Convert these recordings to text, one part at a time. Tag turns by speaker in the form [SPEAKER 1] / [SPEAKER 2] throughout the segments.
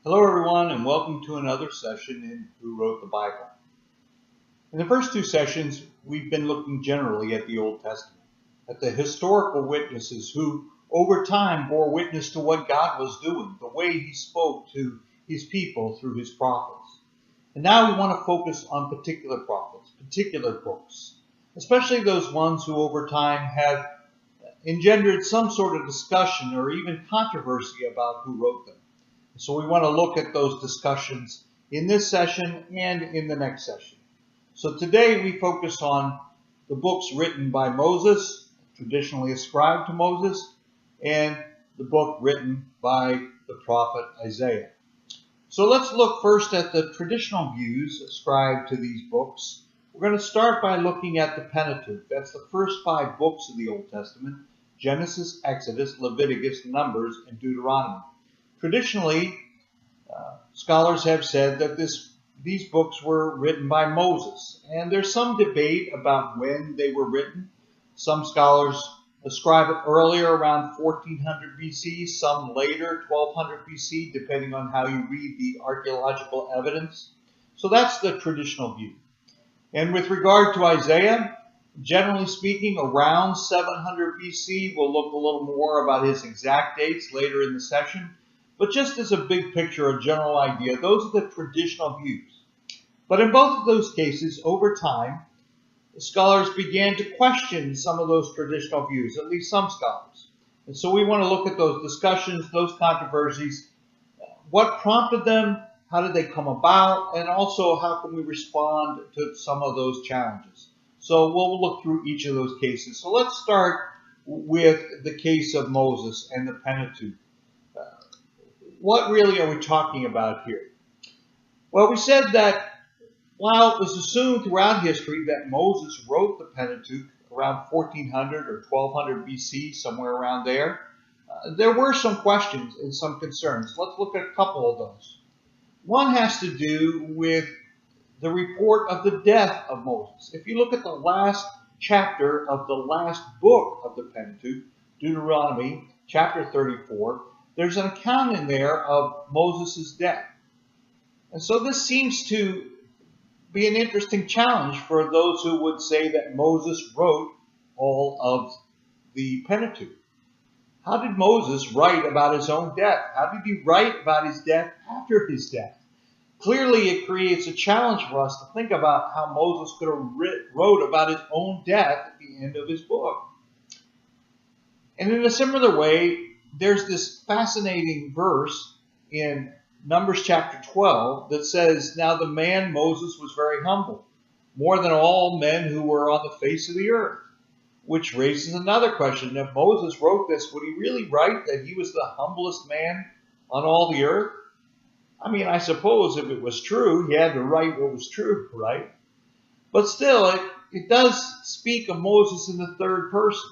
[SPEAKER 1] Hello everyone and welcome to another session in Who Wrote the Bible. In the first two sessions, we've been looking generally at the Old Testament, at the historical witnesses who over time bore witness to what God was doing, the way he spoke to his people through his prophets. And now we want to focus on particular prophets, particular books, especially those ones who over time have engendered some sort of discussion or even controversy about who wrote them. So we want to look at those discussions in this session and in the next session. So today we focus on the books written by Moses, traditionally ascribed to Moses, and the book written by the prophet Isaiah. So let's look first at the traditional views ascribed to these books. We're going to start by looking at the Pentateuch. That's the first 5 books of the Old Testament: Genesis, Exodus, Leviticus, Numbers, and Deuteronomy. Traditionally, scholars have said that these books were written by Moses, and there's some debate about when they were written. Some scholars ascribe it earlier, around 1400 BC, some later, 1200 BC, depending on how you read the archaeological evidence. So that's the traditional view. And with regard to Isaiah, generally speaking, around 700 BC. We'll look a little more about his exact dates later in the session. But just as a big picture, a general idea, those are the traditional views. But in both of those cases, over time, the scholars began to question some of those traditional views, at least some scholars. And so we want to look at those discussions, those controversies, what prompted them, how did they come about, and also how can we respond to some of those challenges. So we'll look through each of those cases. So let's start with the case of Moses and the Pentateuch. What really are we talking about here? Well, we said that while it was assumed throughout history that Moses wrote the Pentateuch around 1400 or 1200 BC, somewhere around there, there were some questions and some concerns. Let's look at a couple of those. One has to do with the report of the death of Moses. If you look at the last chapter of the last book of the Pentateuch, Deuteronomy chapter 34, there's an account in there of Moses' death. And so this seems to be an interesting challenge for those who would say that Moses wrote all of the Pentateuch. How did Moses write about his own death? How did he write about his death after his death? Clearly, it creates a challenge for us to think about how Moses could have wrote about his own death at the end of his book. And in a similar way, there's this fascinating verse in Numbers chapter 12 that says, "Now the man Moses was very humble, more than all men who were on the face of the earth," which raises another question. If Moses wrote this, would he really write that he was the humblest man on all the earth? I mean, I suppose if it was true, he had to write what was true, right? But still, it does speak of Moses in the third person.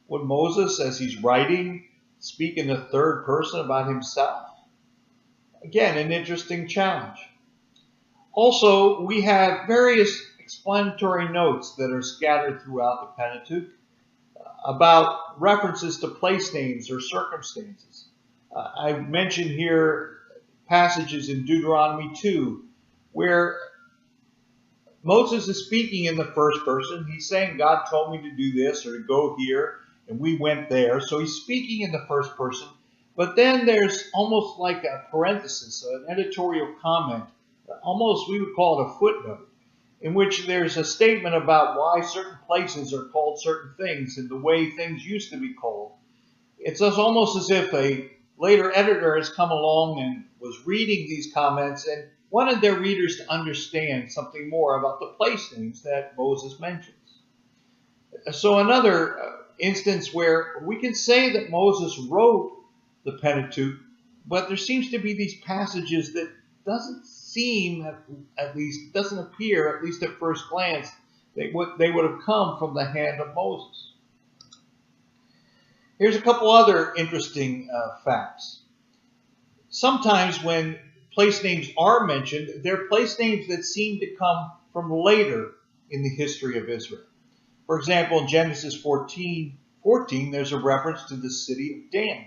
[SPEAKER 1] Would Moses, as he's writing, speak in the third person about himself? Again, an interesting challenge. Also, we have various explanatory notes that are scattered throughout the Pentateuch about references to place names or circumstances. I mentioned here passages in Deuteronomy 2 where Moses is speaking in the first person. He's saying, God told me to do this or to go here, and we went there. So he's speaking in the first person. But then there's almost like a parenthesis, an editorial comment, almost we would call it a footnote, in which there's a statement about why certain places are called certain things and the way things used to be called. It's almost as if a later editor has come along and was reading these comments and wanted their readers to understand something more about the place names that Moses mentions. So another instance where we can say that Moses wrote the Pentateuch, but there seems to be these passages that doesn't appear, at least at first glance, they would have come from the hand of Moses. Here's a couple other interesting facts. Sometimes when place names are mentioned, they're place names that seem to come from later in the history of Israel. For example, in Genesis 14:14, there's a reference to the city of Dan.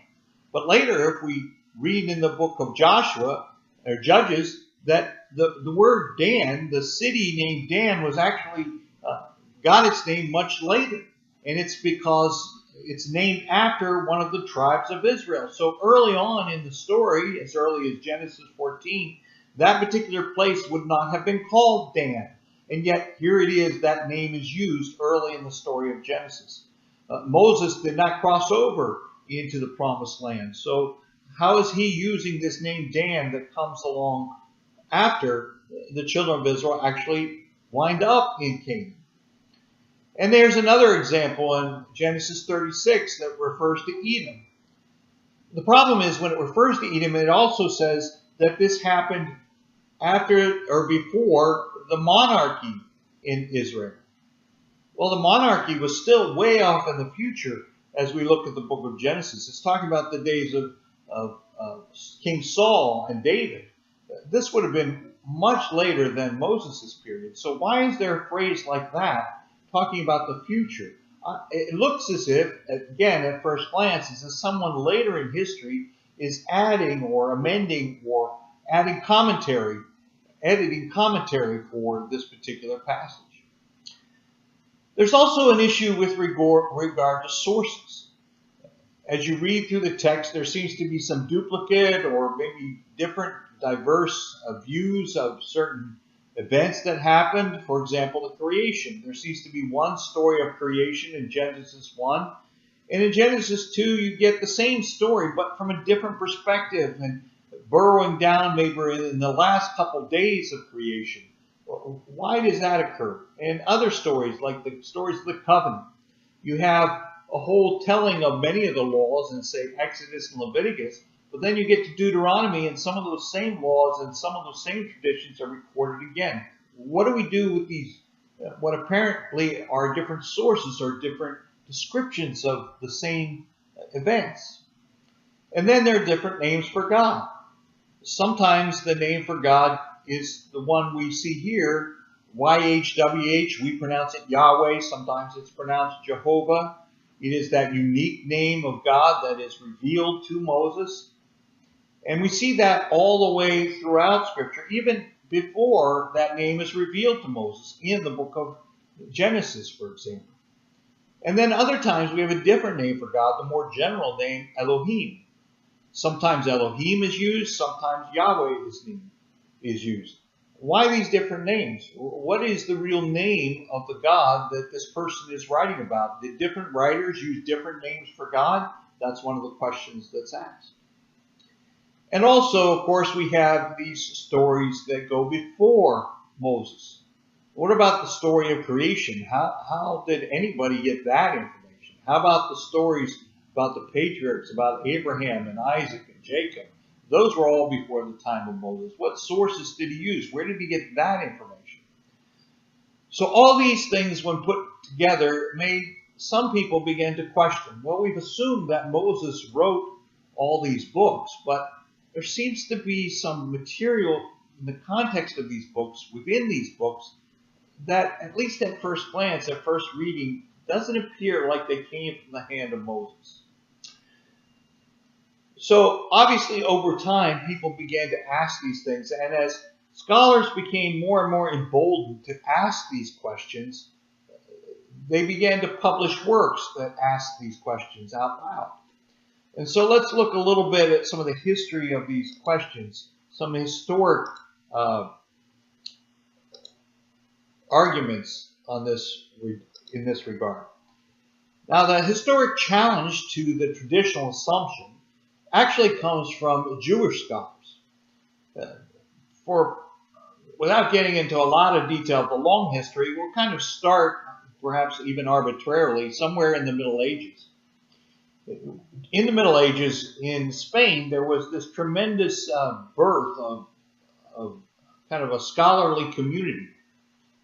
[SPEAKER 1] But later, if we read in the book of Joshua, or Judges, that the word Dan, the city named Dan, was actually got its name much later. And it's because it's named after one of the tribes of Israel. So early on in the story, as early as Genesis 14, that particular place would not have been called Dan. And yet here it is, that name is used early in the story of Genesis. Moses did not cross over into the promised land. So how is he using this name Dan that comes along after the children of Israel actually wind up in Canaan? And there's another example in Genesis 36 that refers to Edom. The problem is when it refers to Edom, it also says that this happened after or before the monarchy in Israel. Well, the monarchy was still way off in the future as we look at the book of Genesis. It's talking about the days of King Saul and David. This would have been much later than Moses' period. So why is there a phrase like that talking about the future? It looks as if, again, at first glance, as if someone later in history is adding or amending or adding commentary, editing commentary for this particular passage. There's also an issue with regard to sources. As you read through the text, there seems to be some duplicate or maybe different, diverse views of certain events that happened. For example, the creation. There seems to be one story of creation in Genesis 1. And in Genesis 2, you get the same story, but from a different perspective and burrowing down maybe in the last couple days of creation. Why does that occur? And other stories, like the stories of the covenant, you have a whole telling of many of the laws in, say, Exodus and Leviticus, but then you get to Deuteronomy, and some of those same laws and some of those same traditions are recorded again. What do we do with these, what apparently are different sources or different descriptions of the same events? And then there are different names for God. Sometimes the name for God is the one we see here, YHWH. We pronounce it Yahweh. Sometimes it's pronounced Jehovah. It is that unique name of God that is revealed to Moses. And we see that all the way throughout Scripture, even before that name is revealed to Moses in the book of Genesis, for example. And then other times we have a different name for God, the more general name Elohim. Sometimes Elohim is used, sometimes Yahweh is used. Why these different names? What is the real name of the God that this person is writing about? Did different writers use different names for God? That's one of the questions that's asked. And also, of course, we have these stories that go before Moses. What about the story of creation? How did anybody get that information? How about the stories about the patriarchs, about Abraham and Isaac and Jacob? Those were all before the time of Moses. What sources did he use? Where did he get that information? So all these things, when put together, made some people begin to question. Well, we've assumed that Moses wrote all these books, but there seems to be some material in the context of these books, within these books, that at least at first glance, at first reading, doesn't appear like they came from the hand of Moses. So obviously over time, people began to ask these things. And as scholars became more and more emboldened to ask these questions, they began to publish works that asked these questions out loud. And so let's look a little bit at some of the history of these questions, some historic arguments on this in this regard. Now, the historic challenge to the traditional assumption actually comes from Jewish scholars. Without getting into a lot of detail of the long history, we'll kind of start, perhaps even arbitrarily, somewhere in the Middle Ages. In the Middle Ages, in Spain, there was this tremendous birth of kind of a scholarly community.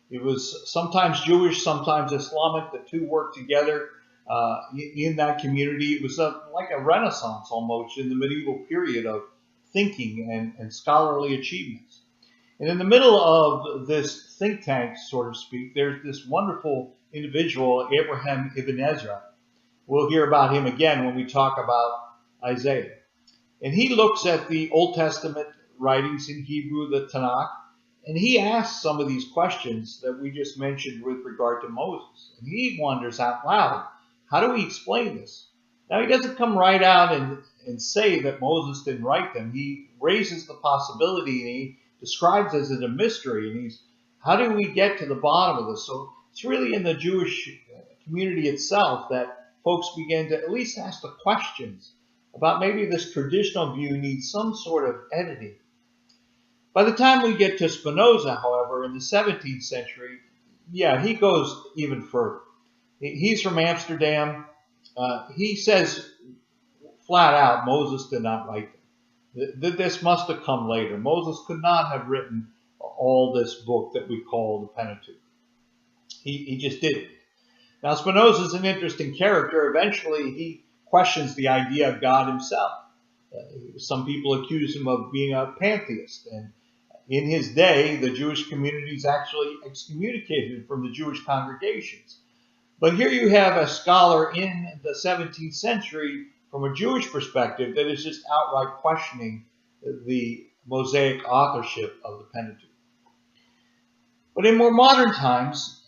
[SPEAKER 1] It was sometimes Jewish, sometimes Islamic. The two worked together in that community. It was like a renaissance almost in the medieval period of thinking and scholarly achievements. And in the middle of this think tank, so to speak, there's this wonderful individual, Abraham Ibn Ezra. We'll hear about him again when we talk about Isaiah. And he looks at the Old Testament writings in Hebrew, the Tanakh, and he asks some of these questions that we just mentioned with regard to Moses. And he wonders out loud, how do we explain this? Now, he doesn't come right out and say that Moses didn't write them. He raises the possibility and he describes it as a mystery. And how do we get to the bottom of this? So it's really in the Jewish community itself that folks begin to at least ask the questions about maybe this traditional view needs some sort of editing. By the time we get to Spinoza, however, in the 17th century, he goes even further. He's from Amsterdam. He says flat out, Moses did not write them. This must have come later. Moses could not have written all this book that we call the Pentateuch. He just didn't. Now, Spinoza is an interesting character. Eventually, he questions the idea of God himself. Some people accuse him of being a pantheist. And in his day, the Jewish communities actually excommunicated him from the Jewish congregations. But here you have a scholar in the 17th century from a Jewish perspective that is just outright questioning the Mosaic authorship of the Pentateuch. But in more modern times,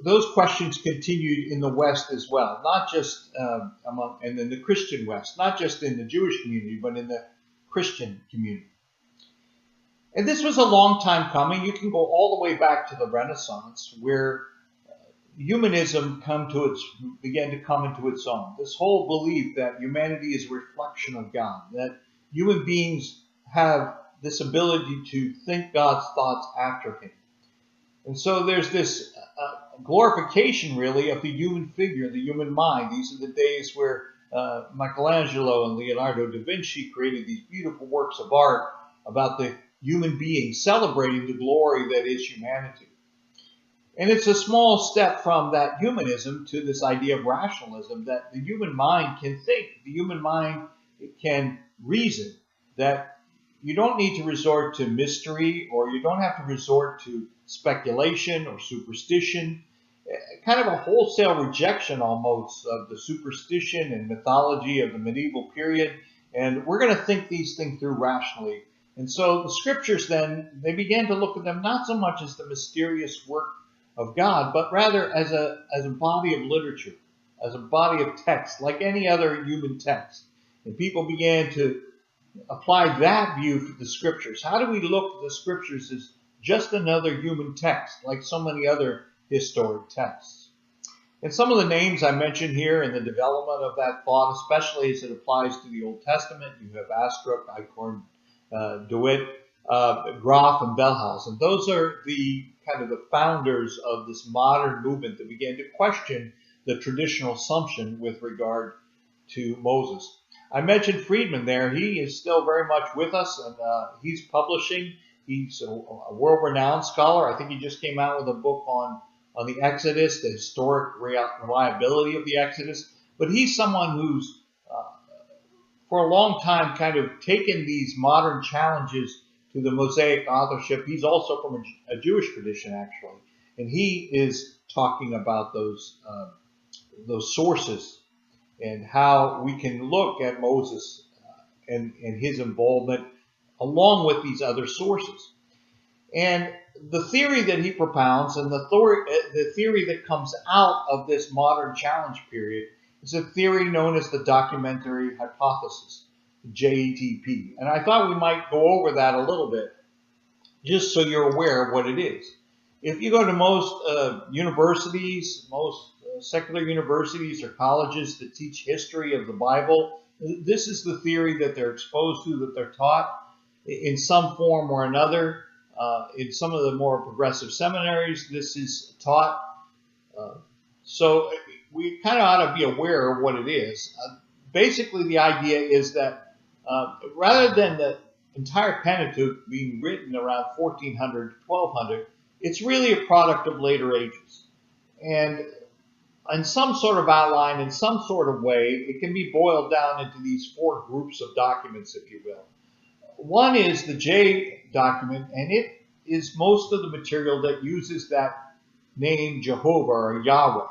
[SPEAKER 1] those questions continued in the West as well, not just and in the Christian West, not just in the Jewish community, but in the Christian community. And this was a long time coming. You can go all the way back to the Renaissance, where humanism began to come into its own. This whole belief that humanity is a reflection of God, that human beings have this ability to think God's thoughts after him. And so there's this glorification, really, of the human figure, the human mind. These are the days where Michelangelo and Leonardo da Vinci created these beautiful works of art about the human being, celebrating the glory that is humanity. And it's a small step from that humanism to this idea of rationalism, that the human mind can think, the human mind can reason, that you don't need to resort to mystery, or you don't have to resort to speculation or superstition, kind of a wholesale rejection almost of the superstition and mythology of the medieval period. And we're going to think these things through rationally. And so the scriptures then, they began to look at them not so much as the mysterious work of God, but rather as a body of literature, as a body of text, like any other human text. And people began to apply that view for the scriptures. How do we look at the scriptures as just another human text, like so many other historic texts? And some of the names I mentioned here in the development of that thought, especially as it applies to the Old Testament, you have Astruc, Eichhorn, DeWitt, Groff, and Bellhausen. Those are the kind of the founders of this modern movement that began to question the traditional assumption with regard to Moses. I mentioned Friedman there. He is still very much with us, and he's publishing. He's a world-renowned scholar. I think he just came out with a book on the Exodus, the historic reliability of the Exodus. But he's someone who's, for a long time, kind of taken these modern challenges to the Mosaic authorship. He's also from a Jewish tradition, actually. And he is talking about those sources and how we can look at Moses and his involvement along with these other sources. And the theory that he propounds and the theory that comes out of this modern challenge period is a theory known as the documentary hypothesis, JETP. And I thought we might go over that a little bit, just so you're aware of what it is. If you go to most universities, most secular universities or colleges that teach history of the Bible, this is the theory that they're exposed to, that they're taught in some form or another. In some of the more progressive seminaries, this is taught. So we kind of ought to be aware of what it is. Basically, the idea is that rather than the entire Pentateuch being written around 1400 to 1200, it's really a product of later ages. And in some sort of outline, in some sort of way, it can be boiled down into these four groups of documents, if you will. One is the J document, and it is most of the material that uses that name Jehovah or Yahweh.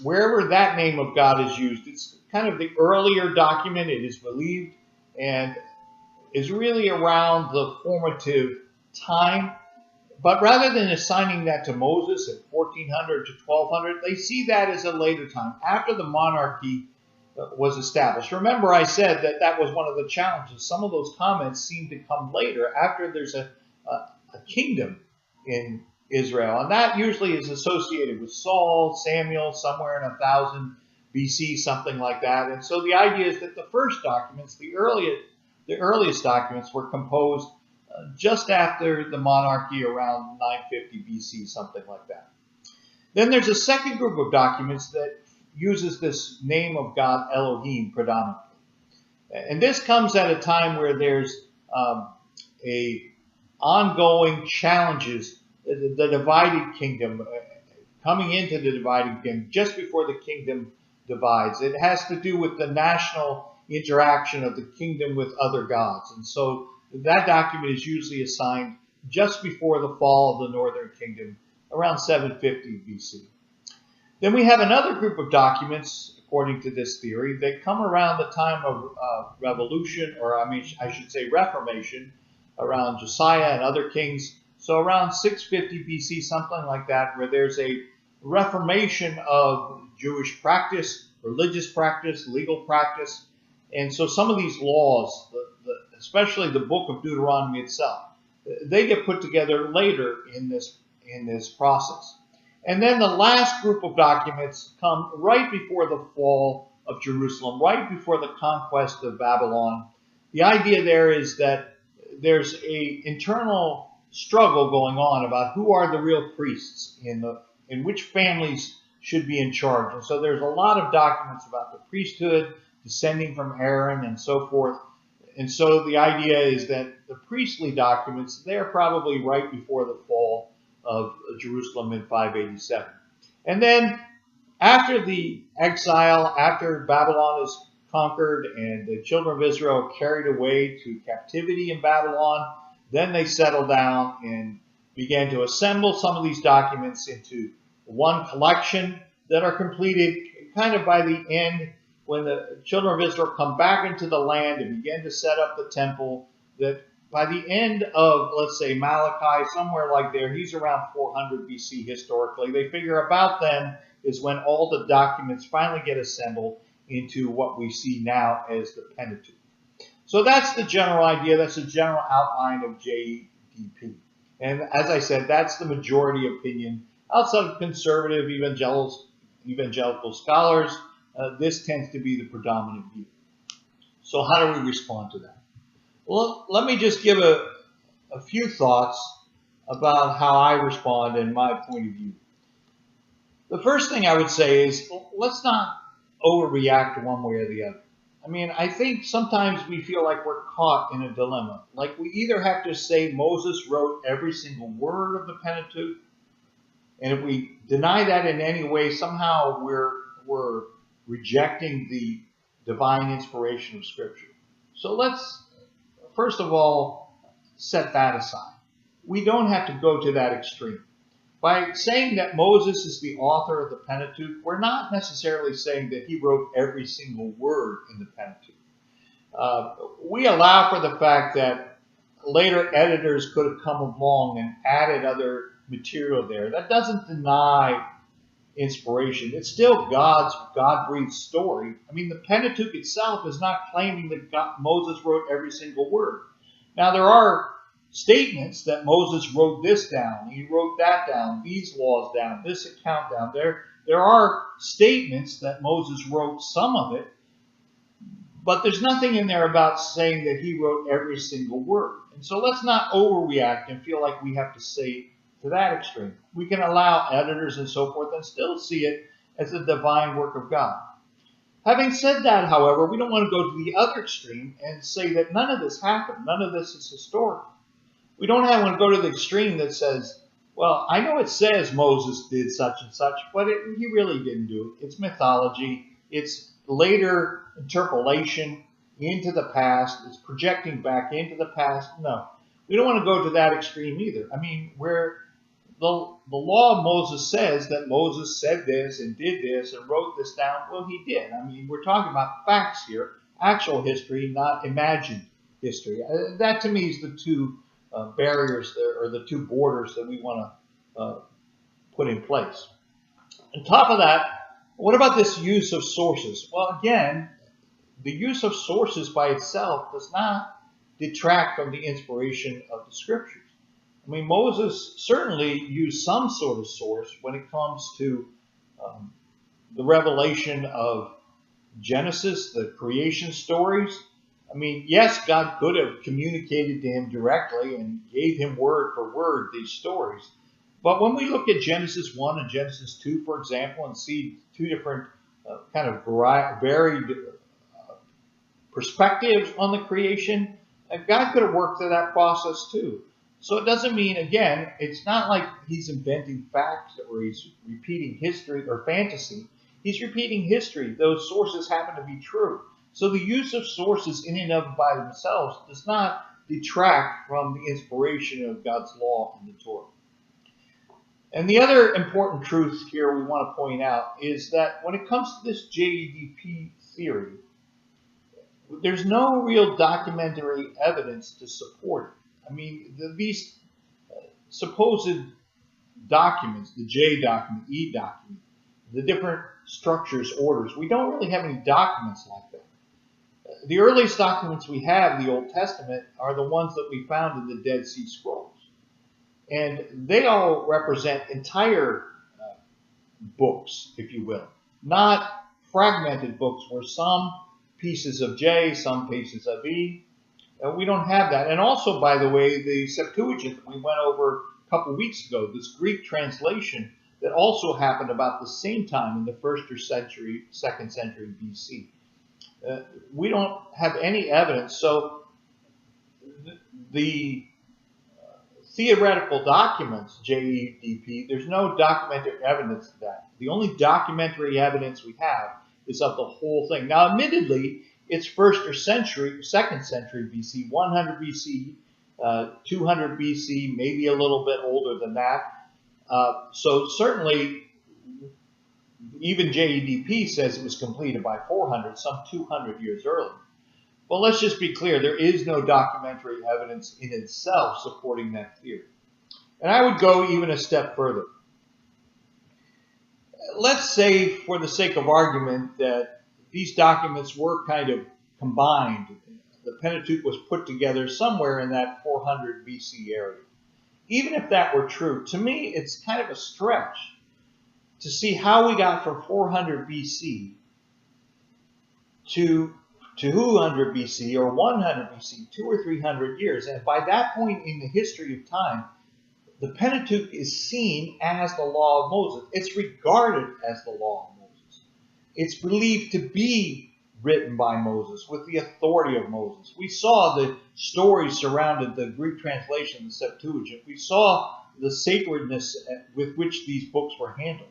[SPEAKER 1] Wherever that name of God is used, it's kind of the earlier document, it is believed, and is really around the formative time. But rather than assigning that to Moses at 1400 to 1200, they see that as a later time, after the monarchy was established. Remember, I said that that was one of the challenges. Some of those comments seem to come later, after there's a kingdom in Israel. And that usually is associated with Saul, Samuel, somewhere in 1000 BC, something like that. And so the idea is that the first documents, the earliest documents, were composed just after the monarchy, around 950 BC, something like that. Then there's a second group of documents that uses this name of God, Elohim, predominantly. And this comes at a time where there's a ongoing challenges, the divided kingdom, coming into the divided kingdom, just before the kingdom divides. It has to do with the national interaction of the kingdom with other gods. And so that document is usually assigned just before the fall of the northern kingdom, around 750 BC. Then we have another group of documents, according to this theory, that come around the time of revolution, or I should say Reformation, around Josiah and other kings. So around 650 BC, something like that, where there's a reformation of Jewish practice, religious practice, legal practice. And so some of these laws, especially the book of Deuteronomy itself, they get put together later in this process. And then the last group of documents come right before the fall of Jerusalem, right before the conquest of Babylon. The idea there is that there's an internal struggle going on about who are the real priests, in which families should be in charge. And so there's a lot of documents about the priesthood descending from Aaron and so forth. And so the idea is that the priestly documents, they're probably right before the fall of Jerusalem in 587. And then after the exile, after Babylon is conquered and the children of Israel are carried away to captivity in Babylon, then they settle down and began to assemble some of these documents into one collection that are completed kind of by the end, when the children of Israel come back into the land and begin to set up the temple, that by the end of, let's say, Malachi, somewhere like there, he's around 400 BC historically. They figure about then is when all the documents finally get assembled into what we see now as the Pentateuch. So that's the general idea. That's the general outline of JDP. And as I said, that's the majority opinion. Outside of conservative evangelical scholars, this tends to be the predominant view. So how do we respond to that? Well, let me just give a few thoughts about how I respond and my point of view. The first thing I would say is, let's not overreact one way or the other. I mean, I think sometimes we feel like we're caught in a dilemma. Like we either have to say Moses wrote every single word of the Pentateuch, and if we deny that in any way, somehow we're rejecting the divine inspiration of Scripture. So let's, first of all, set that aside. We don't have to go to that extreme. By saying that Moses is the author of the Pentateuch, we're not necessarily saying that he wrote every single word in the Pentateuch. We allow for the fact that later editors could have come along and added other material there. That doesn't deny inspiration. It's still God's God-breathed story. I mean, the Pentateuch itself is not claiming that Moses wrote every single word. Now, there are statements that Moses wrote this down, he wrote that down, these laws down, this account down. There are statements that Moses wrote some of it, but there's nothing in there about saying that he wrote every single word. And so let's not overreact and feel like we have to say to that extreme. We can allow editors and so forth and still see it as a divine work of God. Having said that, however, we don't want to go to the other extreme and say that none of this happened, none of this is historical. We don't want to go to the extreme that says, well, I know it says Moses did such and such, but he really didn't do it. It's mythology. It's later interpolation into the past. It's projecting back into the past. No, we don't want to go to that extreme either. I mean, where the law of Moses says that Moses said this and did this and wrote this down, well, he did. I mean, we're talking about facts here, actual history, not imagined history. That to me is the two barriers there, or the two borders that we want to put in place. On top of that, what about this use of sources? Well, again, the use of sources by itself does not detract from the inspiration of the scriptures. I mean, Moses certainly used some sort of source when it comes to the revelation of Genesis, the creation stories. I mean, yes, God could have communicated to him directly and gave him word for word these stories. But when we look at Genesis 1 and Genesis 2, for example, and see two different kind of varied perspectives on the creation, God could have worked through that process too. So it doesn't mean, again, it's not like he's inventing facts or he's repeating history or fantasy. He's repeating history. Those sources happen to be true. So the use of sources in and of by themselves does not detract from the inspiration of God's law and the Torah. And the other important truth here we want to point out is that when it comes to this JEDP theory, there's no real documentary evidence to support it. I mean, these supposed documents, the J document, E document, the different structures, orders, we don't really have any documents like that. The earliest documents we have, the Old Testament, are the ones that we found in the Dead Sea Scrolls. And they all represent entire books, if you will, not fragmented books where some pieces of J, some pieces of E. We don't have that. And also, by the way, the Septuagint that we went over a couple weeks ago, this Greek translation that also happened about the same time in the 1st or century, 2nd century BC. We don't have any evidence. So the theoretical documents, JEDP, there's no documentary evidence of that. The only documentary evidence we have is of the whole thing. Now, admittedly, it's 1st or century, 2nd century BC, 100 BC, 200 BC, maybe a little bit older than that. So certainly, even JEDP says it was completed by 400, some 200 years earlier. Well, let's just be clear, there is no documentary evidence in itself supporting that theory. And I would go even a step further. Let's say, for the sake of argument, that these documents were kind of combined. The Pentateuch was put together somewhere in that 400 BC area. Even if that were true, to me, it's kind of a stretch to see how we got from 400 BC to 200 BC or 100 BC, 200 or 300 years. And by that point in the history of time, the Pentateuch is seen as the law of Moses. It's regarded as the law of Moses. It's believed to be written by Moses with the authority of Moses. We saw the stories surrounding the Greek translation, the Septuagint. We saw the sacredness with which these books were handled.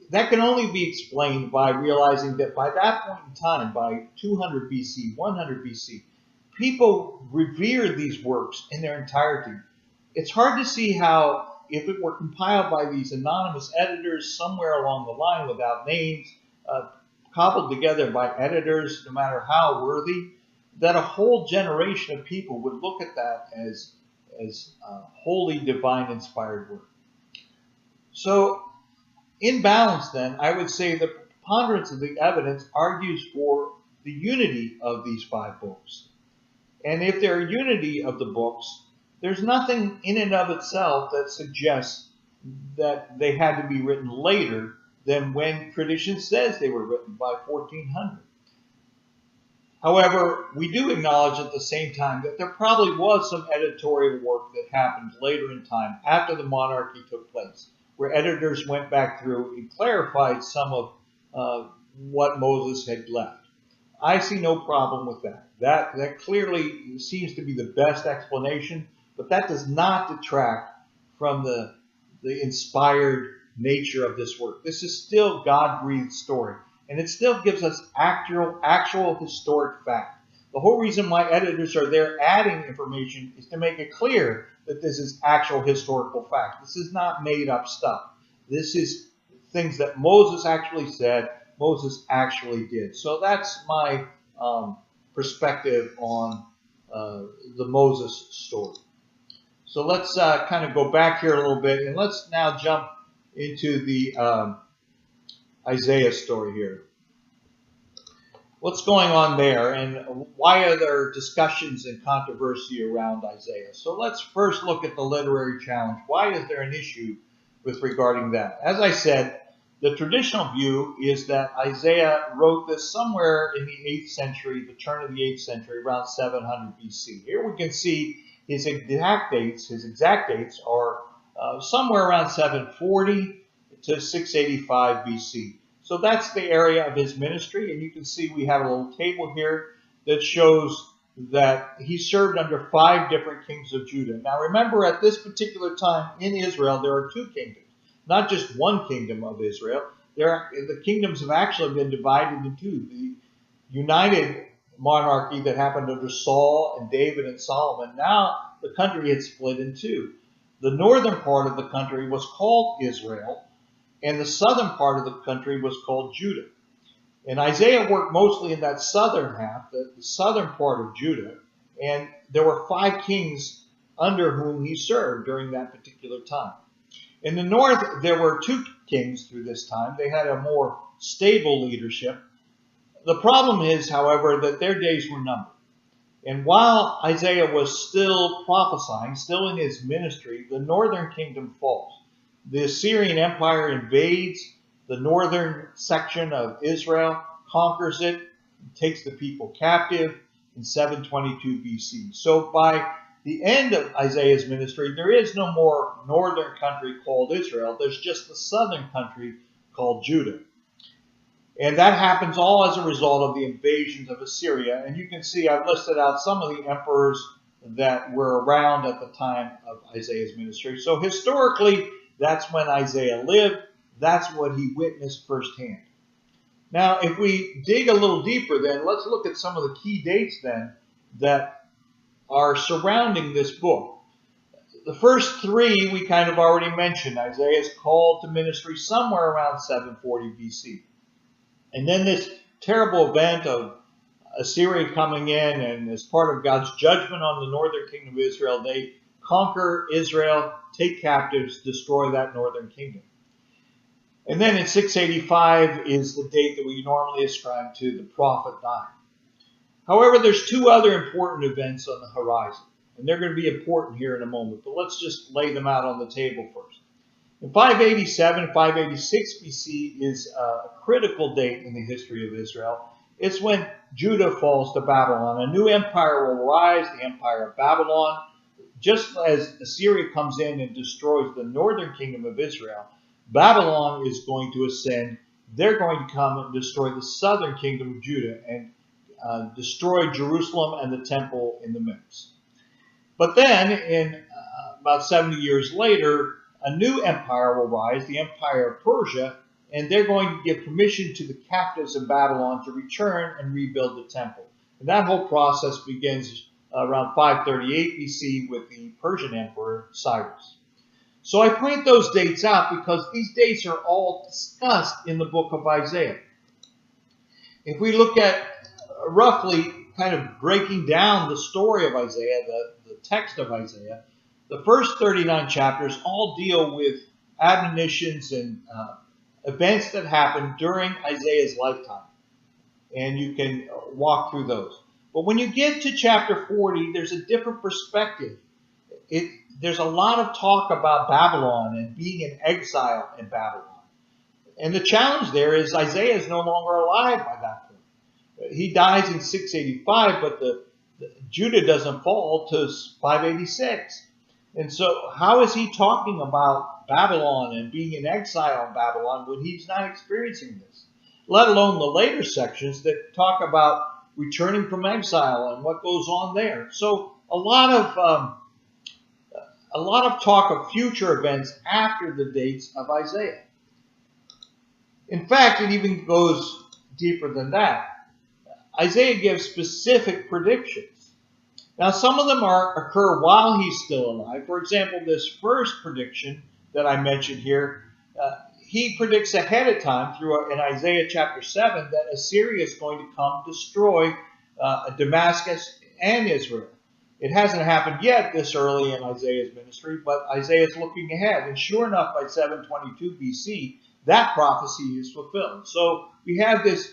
[SPEAKER 1] That can only be explained by realizing that by that point in time, by 200 BC, 100 BC, people revered these works in their entirety. It's hard to see how, if it were compiled by these anonymous editors somewhere along the line without names, cobbled together by editors, no matter how worthy, that a whole generation of people would look at that as holy, divine, inspired work. So, in balance, then, I would say the preponderance of the evidence argues for the unity of these 5 books. And if there are unity of the books, there's nothing in and of itself that suggests that they had to be written later than when tradition says they were written by 1400. However, we do acknowledge at the same time that there probably was some editorial work that happened later in time after the monarchy took place, where editors went back through and clarified some of what Moses had left. I see no problem with that. That clearly seems to be the best explanation, but that does not detract from the inspired nature of this work. This is still God-breathed story, and it still gives us actual historic fact. The whole reason why editors are there adding information is to make it clear that this is actual historical fact. This is not made up stuff. This is things that Moses actually said, Moses actually did. So that's my perspective on the Moses story. So let's kind of go back here a little bit, and let's now jump into the Isaiah story here. What's going on there, and why are there discussions and controversy around Isaiah? So let's first look at the literary challenge. Why is there an issue with regarding that? As I said, the traditional view is that Isaiah wrote this somewhere in the 8th century, the turn of the 8th century, around 700 BC. Here we can see his exact dates. His exact dates are somewhere around 740 to 685 BC. So that's the area of his ministry, and you can see we have a little table here that shows that he served under 5 different kings of Judah. Now remember, at this particular time in Israel, there are 2 kingdoms, not just one kingdom of Israel. The kingdoms have actually been divided into 2. The united monarchy that happened under Saul and David and Solomon, now the country had split in 2. The northern part of the country was called Israel, and the southern part of the country was called Judah. And Isaiah worked mostly in that southern half, the southern part of Judah, and there were 5 kings under whom he served during that particular time. In the north, there were 2 kings through this time. They had a more stable leadership. The problem is, however, that their days were numbered. And while Isaiah was still prophesying, still in his ministry, the northern kingdom falls. The Assyrian Empire invades the northern section of Israel, conquers it, takes the people captive in 722 BC. So by the end of Isaiah's ministry, there is no more northern country called Israel. There's just the southern country called Judah. And that happens all as a result of the invasions of Assyria. And you can see I've listed out some of the emperors that were around at the time of Isaiah's ministry. So historically, that's when Isaiah lived. That's what he witnessed firsthand. Now, if we dig a little deeper then, let's look at some of the key dates then that are surrounding this book. The first 3 we kind of already mentioned. Isaiah is called to ministry somewhere around 740 BC. And then this terrible event of Assyria coming in, and as part of God's judgment on the northern kingdom of Israel, they conquer Israel, take captives, destroy that northern kingdom. And then in 685 is the date that we normally ascribe to the prophet dying. However, there's 2 other important events on the horizon, and they're going to be important here in a moment, but let's just lay them out on the table first. In 587, 586 BC is a critical date in the history of Israel. It's when Judah falls to Babylon. A new empire will rise, the empire of Babylon. Just as Assyria comes in and destroys the northern kingdom of Israel, Babylon is going to ascend. They're going to come and destroy the southern kingdom of Judah and destroy Jerusalem and the temple in the mix. But then, in about 70 years later, a new empire will rise, the empire of Persia, and they're going to give permission to the captives of Babylon to return and rebuild the temple. And that whole process begins around 538 BC with the Persian emperor Cyrus. So I point those dates out because these dates are all discussed in the book of Isaiah. If we look at roughly kind of breaking down the story of Isaiah, the text of Isaiah, the first 39 chapters all deal with admonitions and events that happened during Isaiah's lifetime. And you can walk through those. But when you get to chapter 40, there's a different perspective. There's a lot of talk about Babylon and being in exile in Babylon. And the challenge there is Isaiah is no longer alive by that point. He dies in 685, but Judah doesn't fall to 586. And so how is he talking about Babylon and being in exile in Babylon when he's not experiencing this? Let alone the later sections that talk about returning from exile and what goes on there. So a lot of talk of future events after the dates of Isaiah. In fact, it even goes deeper than that. Isaiah gives specific predictions. Now, some of them occur while he's still alive. For example, this first prediction that I mentioned here, he predicts ahead of time in Isaiah chapter 7 that Assyria is going to come destroy Damascus and Israel. It hasn't happened yet this early in Isaiah's ministry, but Isaiah's looking ahead. And sure enough, by 722 BC, that prophecy is fulfilled. So we have this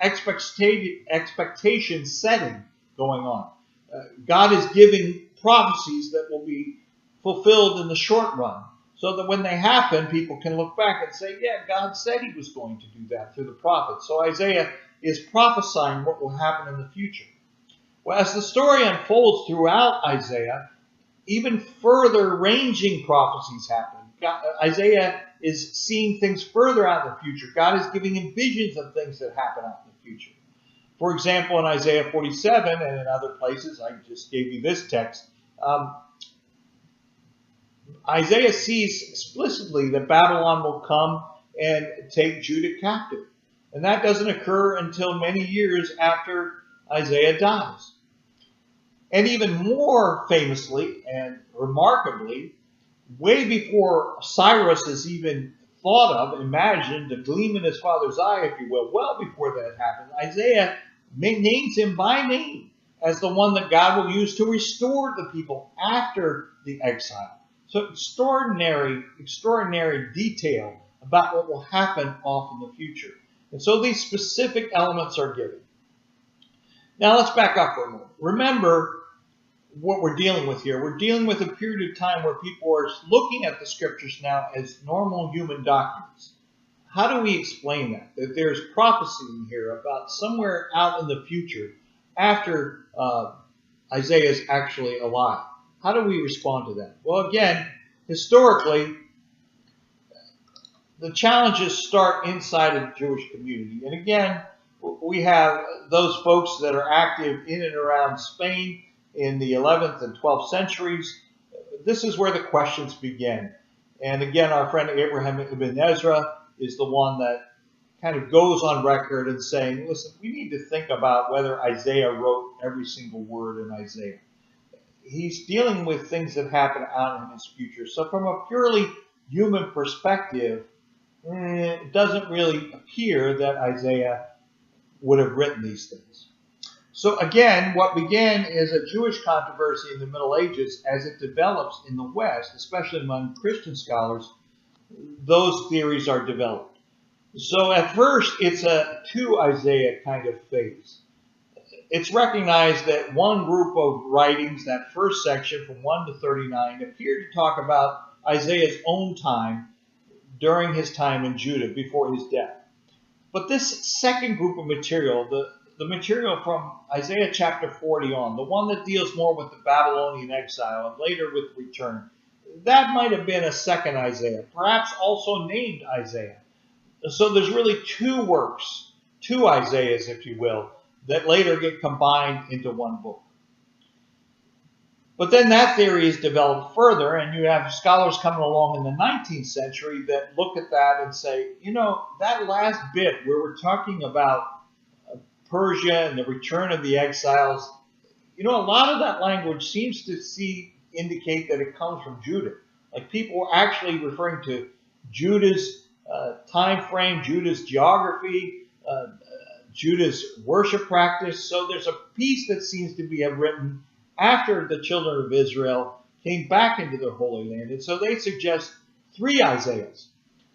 [SPEAKER 1] expectation setting going on. God is giving prophecies that will be fulfilled in the short run, so that when they happen, people can look back and say, yeah, God said he was going to do that through the prophets. So Isaiah is prophesying what will happen in the future. Well, as the story unfolds throughout Isaiah, even further ranging prophecies happen. Isaiah is seeing things further out in the future. God is giving him visions of things that happen out in the future. For example, in Isaiah 47 and in other places, I just gave you this text, Isaiah sees explicitly that Babylon will come and take Judah captive. And that doesn't occur until many years after Isaiah dies. And even more famously and remarkably, way before Cyrus is even thought of, imagined, a gleam in his father's eye, if you will, well before that happened, Isaiah names him by name as the one that God will use to restore the people after the exile. So extraordinary detail about what will happen off in the future. And so these specific elements are given. Now let's back up for a moment. Remember what we're dealing with here. We're dealing with a period of time where people are looking at the scriptures now as normal human documents. How do we explain that? That there's prophecy in here about somewhere out in the future after Isaiah is actually alive. How do we respond to that? Well, again, historically, the challenges start inside of the Jewish community. And again, we have those folks that are active in and around Spain in the 11th and 12th centuries. This is where the questions begin. And again, our friend Abraham ibn Ezra is the one that kind of goes on record and saying, listen, we need to think about whether Isaiah wrote every single word in Isaiah. He's dealing with things that happen out in his future. So from a purely human perspective, it doesn't really appear that Isaiah would have written these things. So again, what began as a Jewish controversy in the Middle Ages, as it develops in the West, especially among Christian scholars, those theories are developed. So at first, it's a to Isaiah kind of phase. It's recognized that one group of writings, that first section from 1 to 39, appear to talk about Isaiah's own time during his time in Judah before his death. But this second group of material, the material from Isaiah chapter 40 on, the one that deals more with the Babylonian exile and later with return, that might have been a second Isaiah, perhaps also named Isaiah. So there's really two works, two Isaiahs, if you will, that later get combined into one book. But then that theory is developed further, and you have scholars coming along in the 19th century that look at that and say, you know, that last bit where we're talking about Persia and the return of the exiles, you know, a lot of that language seems to indicate that it comes from Judah. Like people are actually referring to Judah's time frame, Judah's geography, Judah's worship practice. So there's a piece that seems to be written after the children of Israel came back into the Holy Land. And so they suggest three Isaiahs.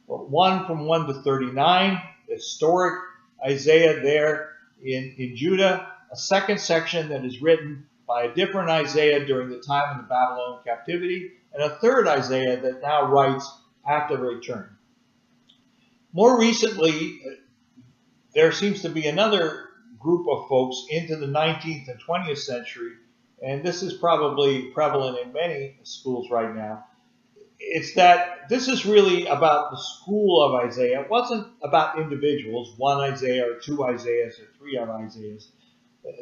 [SPEAKER 1] One from 1 to 39, historic Isaiah there in Judah. A second section that is written by a different Isaiah during the time of the Babylonian captivity. And a third Isaiah that now writes after the return. More recently, there seems to be another group of folks into the 19th and 20th century, and this is probably prevalent in many schools right now. It's that this is really about the school of Isaiah. It wasn't about individuals, one Isaiah or two Isaiahs or three Isaiahs.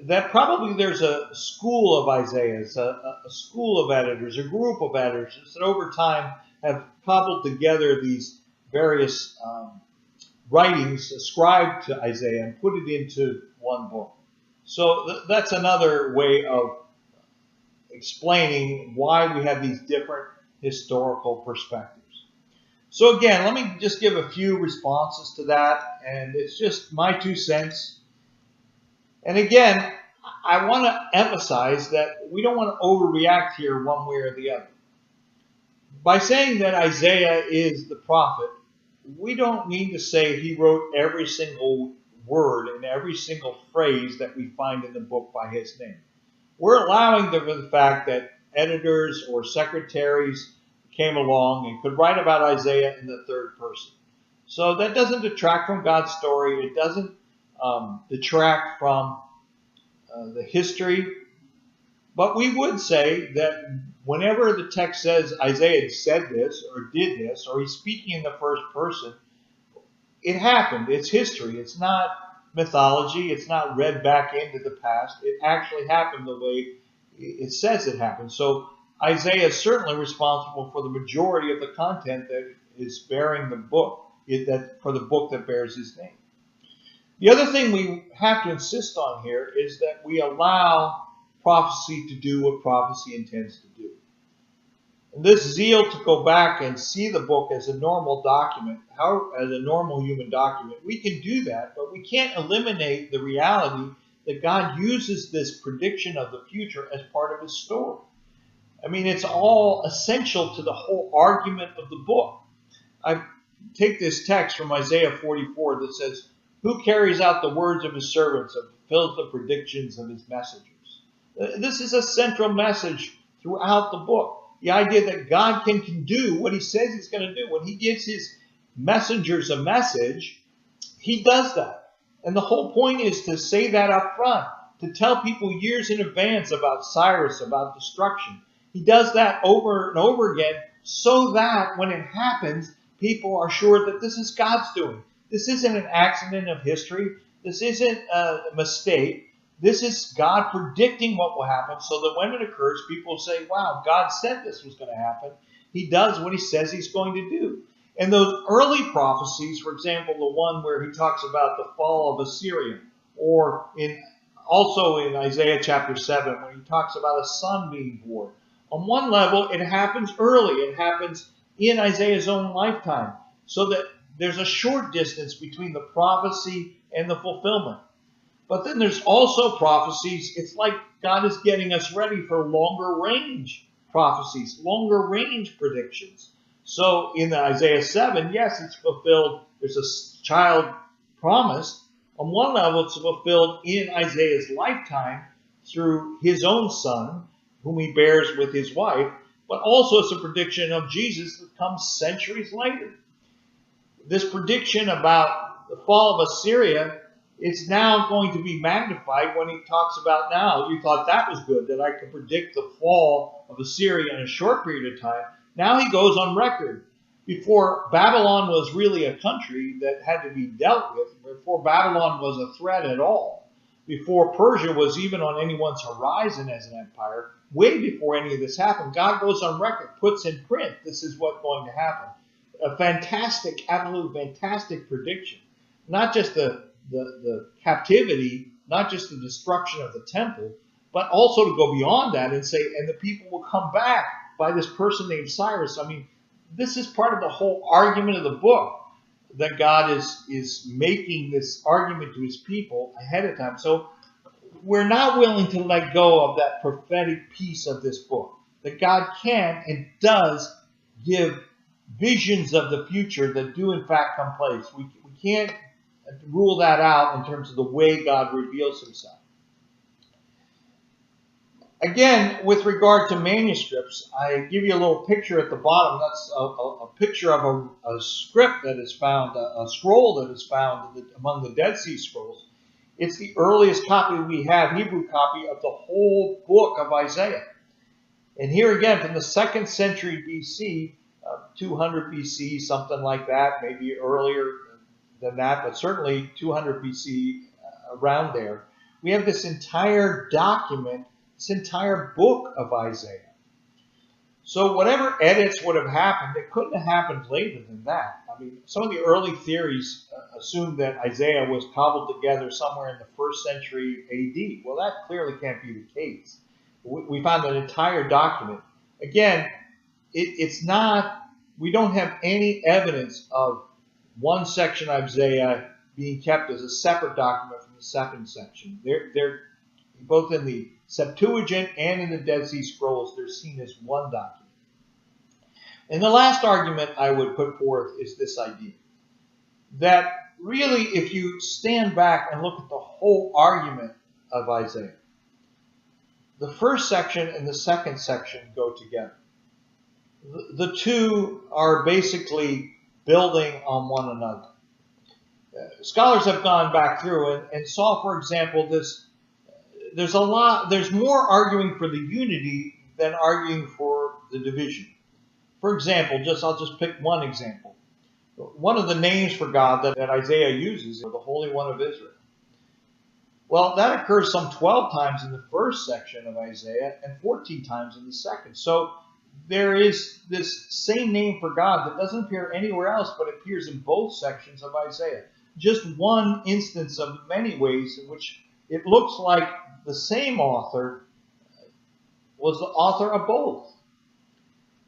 [SPEAKER 1] That probably there's a school of Isaiahs, a school of editors, a group of editors that over time have cobbled together these various writings ascribed to Isaiah and put it into one book. So that's another way of explaining why we have these different historical perspectives. So again, let me just give a few responses to that, and it's just my 2 cents. And again, I want to emphasize that we don't want to overreact here one way or the other. By saying that Isaiah is the prophet, we don't mean to say he wrote every single word and every single phrase that we find in the book by his name. We're allowing the fact that editors or secretaries came along and could write about Isaiah in the third person. So that doesn't detract from God's story. It doesn't detract from the history. But we would say that whenever the text says Isaiah said this or did this, or he's speaking in the first person, it happened. It's history. It's not mythology. It's not read back into the past. It actually happened the way it says it happened. So Isaiah is certainly responsible for the majority of the content that is bearing the book, for the book that bears his name. The other thing we have to insist on here is that we allow prophecy to do what prophecy intends to do. And this zeal to go back and see the book as a normal document, as a normal human document, we can do that, but we can't eliminate the reality that God uses this prediction of the future as part of his story. I mean, it's all essential to the whole argument of the book. I take this text from Isaiah 44 that says, "Who carries out the words of his servants and fulfills the predictions of his messengers?" This is a central message throughout the book. The idea that God can do what he says he's going to do. When he gives his messengers a message, he does that. And the whole point is to say that up front, to tell people years in advance about Cyrus, about destruction. He does that over and over again so that when it happens, people are sure that this is God's doing. This isn't an accident of history. This isn't a mistake. This is God predicting what will happen so that when it occurs, people say, wow, God said this was going to happen. He does what he says he's going to do. And those early prophecies, for example, the one where he talks about the fall of Assyria, or also in Isaiah chapter 7, when he talks about a son being born. On one level, it happens early. It happens in Isaiah's own lifetime, so that there's a short distance between the prophecy and the fulfillment. But then there's also prophecies. It's like God is getting us ready for longer range prophecies, longer range predictions. So in Isaiah 7, yes, it's fulfilled. There's a child promised. On one level, it's fulfilled in Isaiah's lifetime through his own son, whom he bears with his wife, but also it's a prediction of Jesus that comes centuries later. This prediction about the fall of Assyria, it's now going to be magnified when he talks about now. You thought that was good, that I could predict the fall of Assyria in a short period of time. Now he goes on record. Before Babylon was really a country that had to be dealt with, before Babylon was a threat at all, before Persia was even on anyone's horizon as an empire, way before any of this happened, God goes on record, puts in print, this is what's going to happen. A fantastic, absolute fantastic prediction. Not just the captivity, not just the destruction of the temple, but also to go beyond that and say, and the people will come back by this person named Cyrus. I mean, this is part of the whole argument of the book, that God is making this argument to his people ahead of time. So we're not willing to let go of that prophetic piece of this book, that God can and does give visions of the future that do in fact come place. We can't rule that out in terms of the way God reveals himself. Again, with regard to manuscripts, I give you a little picture at the bottom. That's a picture of a script that is found, a scroll that is found among the Dead Sea Scrolls. It's the earliest copy we have, Hebrew copy, of the whole book of Isaiah. And here again, from the 2nd century BC, 200 BC, something like that, maybe earlier than that, but certainly 200 BC, around there, we have this entire document, this entire book of Isaiah. So whatever edits would have happened, it couldn't have happened later than that. I mean, some of the early theories assumed that Isaiah was cobbled together somewhere in the 1st century AD. Well, that clearly can't be the case. We found an entire document. Again, it's not, we don't have any evidence of one section of Isaiah being kept as a separate document from the second section. They're Both in the Septuagint and in the Dead Sea Scrolls, they're seen as one document. And the last argument I would put forth is this idea that really, if you stand back and look at the whole argument of Isaiah, the first section and the second section go together. The two are basically building on one another. Scholars have gone back through and saw, for example, there's more arguing for the unity than arguing for the division. For example, I'll just pick one example. One of the names for God that Isaiah uses is the Holy One of Israel. Well, that occurs some 12 times in the first section of Isaiah and 14 times in the second. So there is this same name for God that doesn't appear anywhere else, but appears in both sections of Isaiah. Just one instance of many ways in which it looks like the same author was the author of both.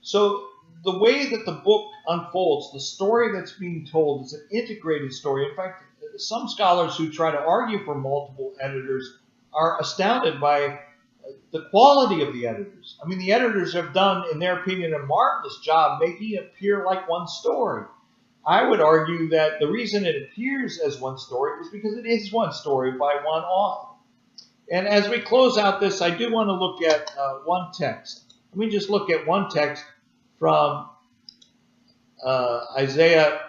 [SPEAKER 1] So the way that the book unfolds, the story that's being told is an integrated story. In fact, some scholars who try to argue for multiple editors are astounded by the quality of the editors. I mean, the editors have done, in their opinion, a marvelous job making it appear like one story. I would argue that the reason it appears as one story is because it is one story by one author. And as we close out this, I do want to look at one text. Let me just look at one text from Isaiah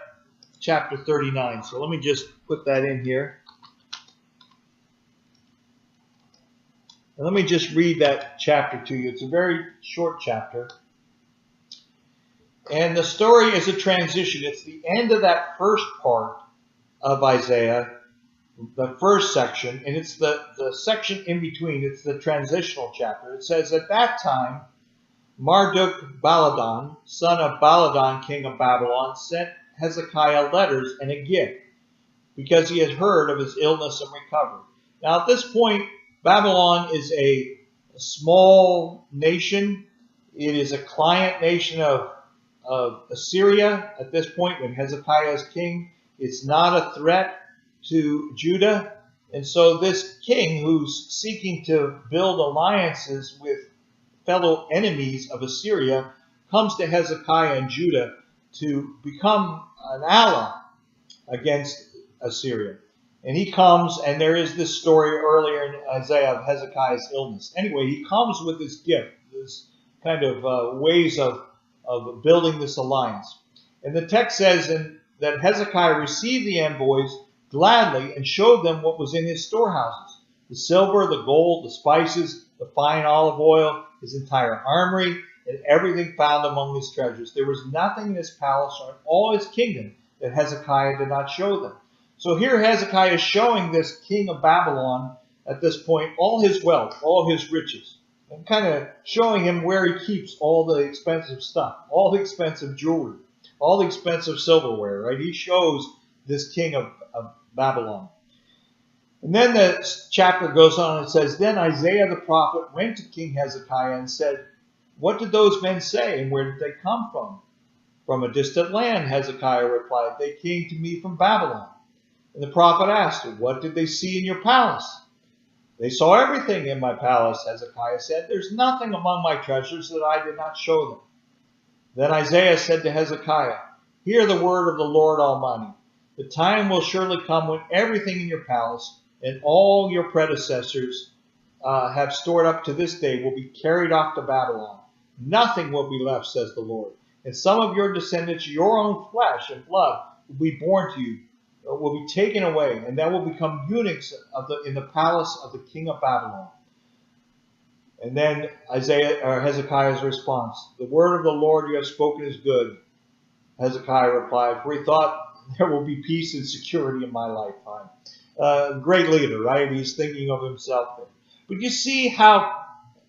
[SPEAKER 1] chapter 39. So let me just put that in here. And let me just read that chapter to you. It's a very short chapter. And the story is a transition. It's the end of that first part of Isaiah, the first section, and it's the section in between. It's the transitional chapter. It says, at that time, Marduk-Baladan, son of Baladan, king of Babylon, sent Hezekiah letters and a gift because he had heard of his illness and recovery. Now, at this point, Babylon is a small nation. It is a client nation of Assyria at this point when Hezekiah is king. It's not a threat to Judah. And so this king who's seeking to build alliances with fellow enemies of Assyria comes to Hezekiah and Judah to become an ally against Assyria. And he comes, and there is this story earlier in Isaiah of Hezekiah's illness. Anyway, he comes with this gift, this kind of ways of building this alliance. And the text says that Hezekiah received the envoys gladly and showed them what was in his storehouses: the silver, the gold, the spices, the fine olive oil, his entire armory, and everything found among his treasures. There was nothing in his palace or in all his kingdom that Hezekiah did not show them. So here Hezekiah is showing this king of Babylon at this point all his wealth, all his riches, and kind of showing him where he keeps all the expensive stuff, all the expensive jewelry, all the expensive silverware, right? He shows this king of Babylon. And then the chapter goes on and says, then Isaiah the prophet went to King Hezekiah and said, what did those men say and where did they come from? From a distant land, Hezekiah replied. They came to me from Babylon. And the prophet asked, what did they see in your palace? They saw everything in my palace, Hezekiah said. There's nothing among my treasures that I did not show them. Then Isaiah said to Hezekiah, hear the word of the Lord Almighty. The time will surely come when everything in your palace and all your predecessors have stored up to this day will be carried off to Babylon. Nothing will be left, says the Lord. And some of your descendants, your own flesh and blood, will be born to you, will be taken away, and that will become eunuchs in the palace of the king of Babylon. And then Hezekiah's response, the word of the Lord you have spoken is good. Hezekiah replied, for he thought there will be peace and security in my lifetime. Great leader, right? He's thinking of himself there. But you see how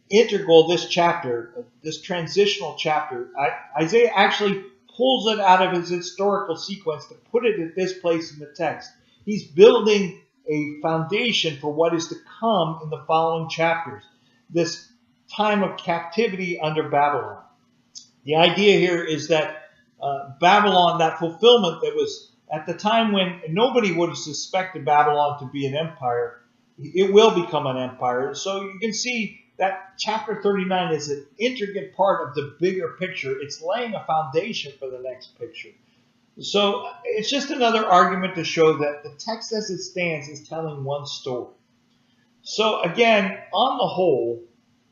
[SPEAKER 1] integral this chapter, this transitional chapter, Isaiah actually pulls it out of his historical sequence to put it at this place in the text. He's building a foundation for what is to come in the following chapters. This time of captivity under Babylon. The idea here is that Babylon, that fulfillment that was at the time when nobody would have suspected Babylon to be an empire, It will become an empire. So you can see that chapter 39 is an intricate part of the bigger picture. It's laying a foundation for the next picture. So it's just another argument to show that the text as it stands is telling one story. So again, on the whole,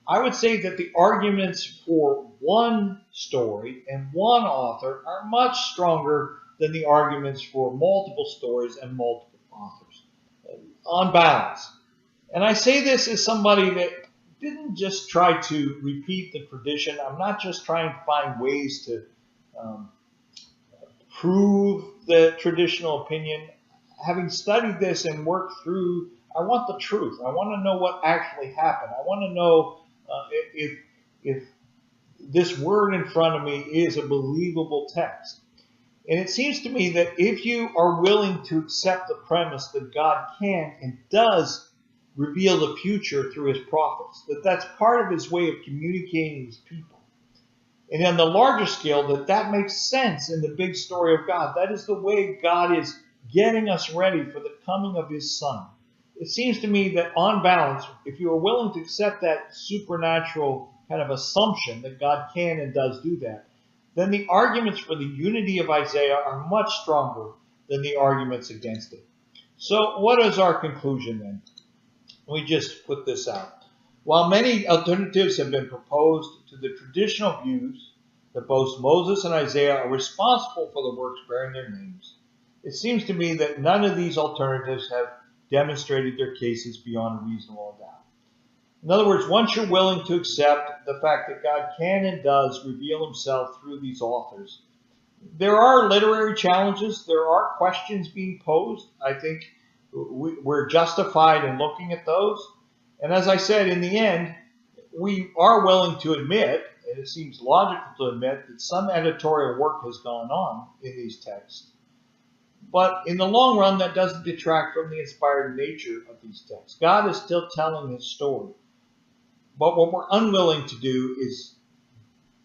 [SPEAKER 1] I would say that the arguments for one story and one author are much stronger than the arguments for multiple stories and multiple authors, on balance. And I say this as somebody that didn't just try to repeat the tradition. I'm not just trying to find ways to prove the traditional opinion. Having studied this and worked through, I want the truth. I want to know what actually happened. I want to know if this word in front of me is a believable text. And it seems to me that if you are willing to accept the premise that God can and does reveal the future through his prophets, that that's part of his way of communicating his people. And on the larger scale, that makes sense in the big story of God. That is the way God is getting us ready for the coming of his Son. It seems to me that on balance, if you are willing to accept that supernatural kind of assumption that God can and does do that, then the arguments for the unity of Isaiah are much stronger than the arguments against it. So what is our conclusion then? We just put this out. While many alternatives have been proposed to the traditional views that both Moses and Isaiah are responsible for the works bearing their names, it seems to me that none of these alternatives have demonstrated their cases beyond a reasonable doubt. In other words, once you're willing to accept the fact that God can and does reveal himself through these authors, there are literary challenges, there are questions being posed. I think we're justified in looking at those. And as I said, in the end, we are willing to admit, and it seems logical to admit, that some editorial work has gone on in these texts. But in the long run, that doesn't detract from the inspired nature of these texts. God is still telling his story. But what we're unwilling to do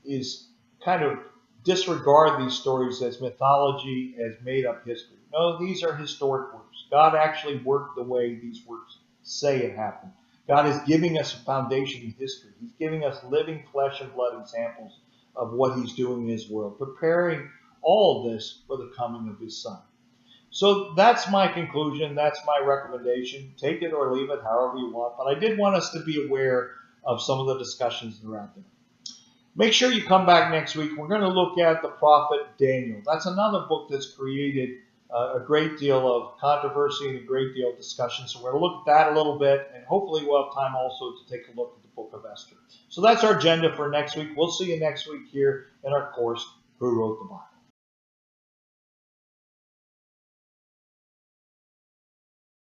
[SPEAKER 1] is kind of disregard these stories as mythology, as made-up history. No, these are historic works. God actually worked the way these works say it happened. God is giving us a foundation in history. He's giving us living flesh and blood examples of what he's doing in his world, preparing all of this for the coming of his Son. So that's my conclusion. That's my recommendation. Take it or leave it, however you want. But I did want us to be aware of some of the discussions that are out there. Make sure you come back next week. We're going to look at the prophet Daniel. That's another book that's created a great deal of controversy and a great deal of discussion. So we're going to look at that a little bit, and hopefully we'll have time also to take a look at the book of Esther. So that's our agenda for next week. We'll see you next week here in our course, Who Wrote the Bible?